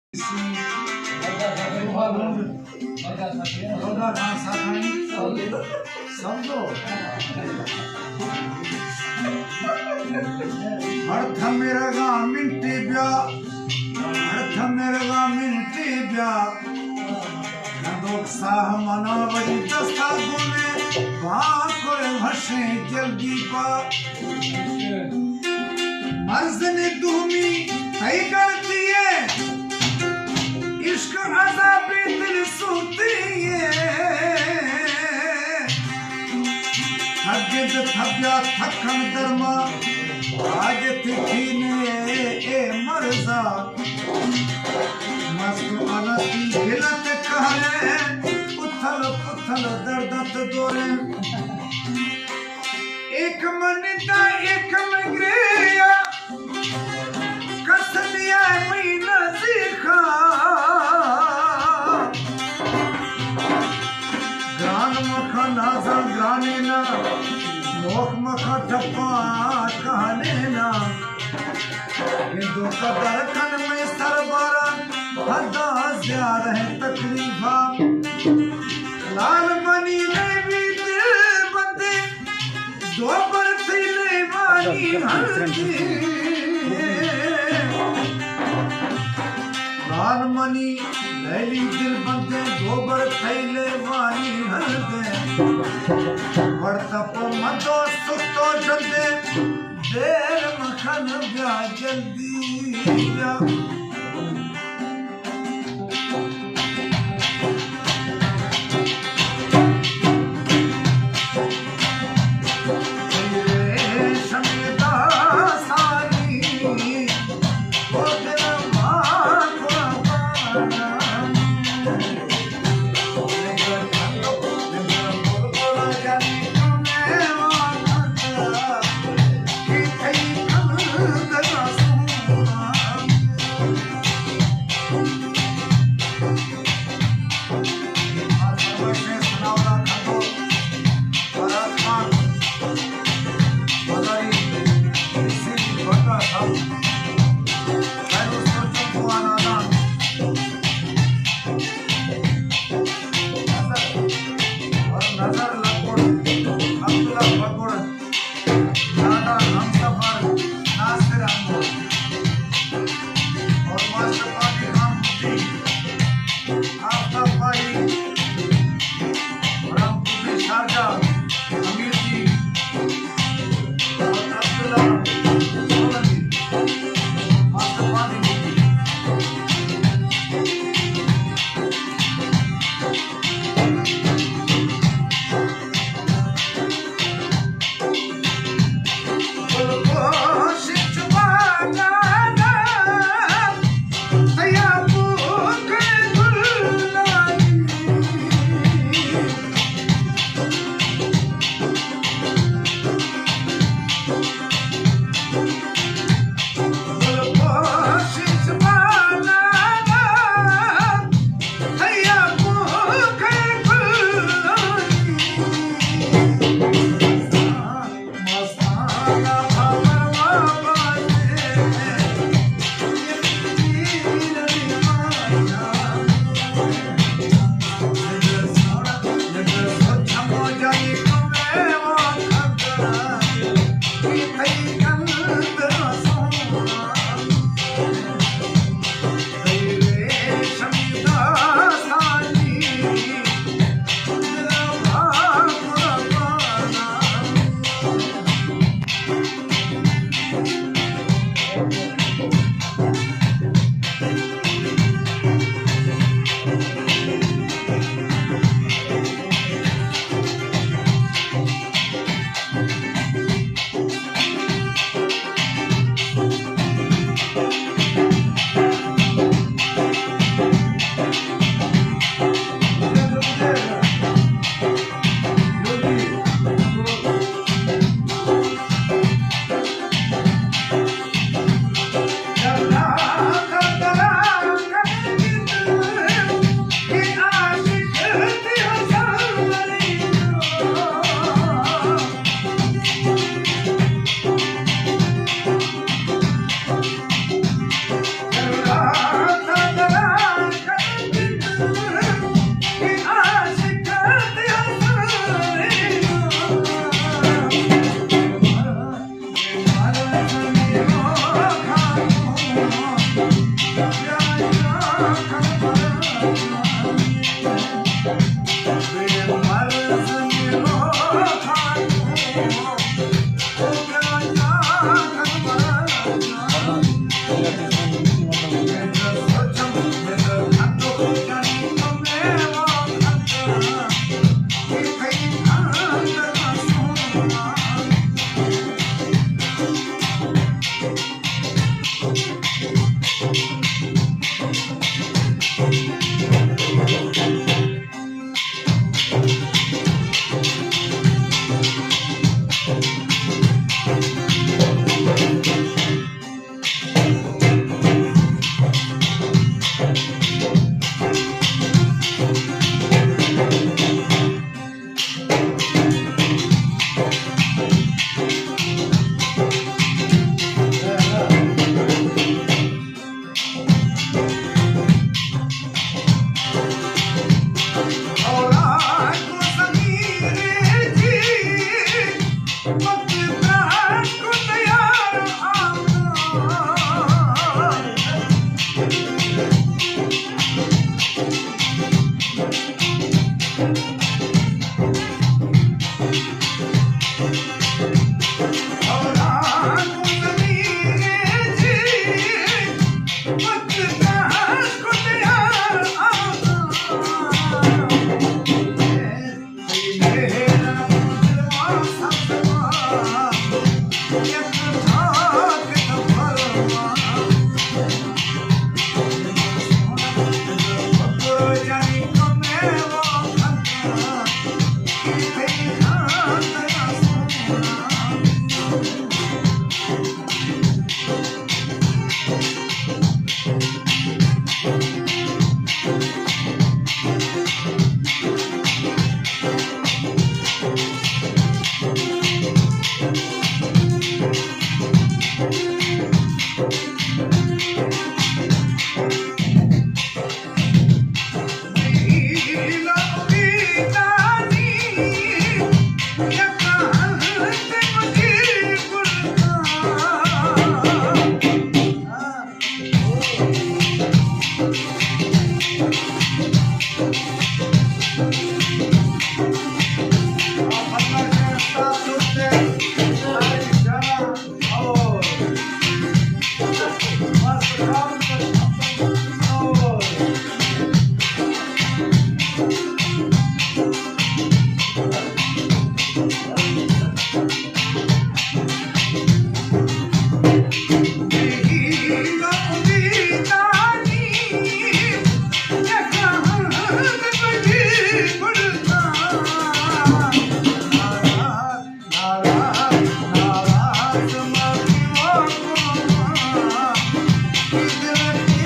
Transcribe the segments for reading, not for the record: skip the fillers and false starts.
समझो अर्थ मेरा गा मिनटी ब्या अर्थ मेरा गा मिनटी ब्या नदोक साह मना बड़ी दस्ता गुने बाकों हंसे जल्दी पा मर्ज़ ने दूमी है करती है इश्क अज़ाबी दिल सुनती है थगिद थब्या थकन दरमा आज तिथि ने ए मर्ज़ा मस्त अनती गिलत कहले उथल पुथल दर्दत दोरे एक मनिता एक मगरिया कसलिया मीना सीखा ग्रान मखा नाजा ग्रानेना मोख मखा ठप्पा कहनेना हिंदू कदर खन में सरबारा हदा ज़्याद है तकलीफा लाल बनी में भी दिल बंदे दो बरती ले वाली हल्दी लाल मनी लैली दिल बंदे गोबर थैले वाली हल्दे वर्तप मदो सुतो जल्दे देर मखन ब्या जल्दी ब्या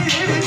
जी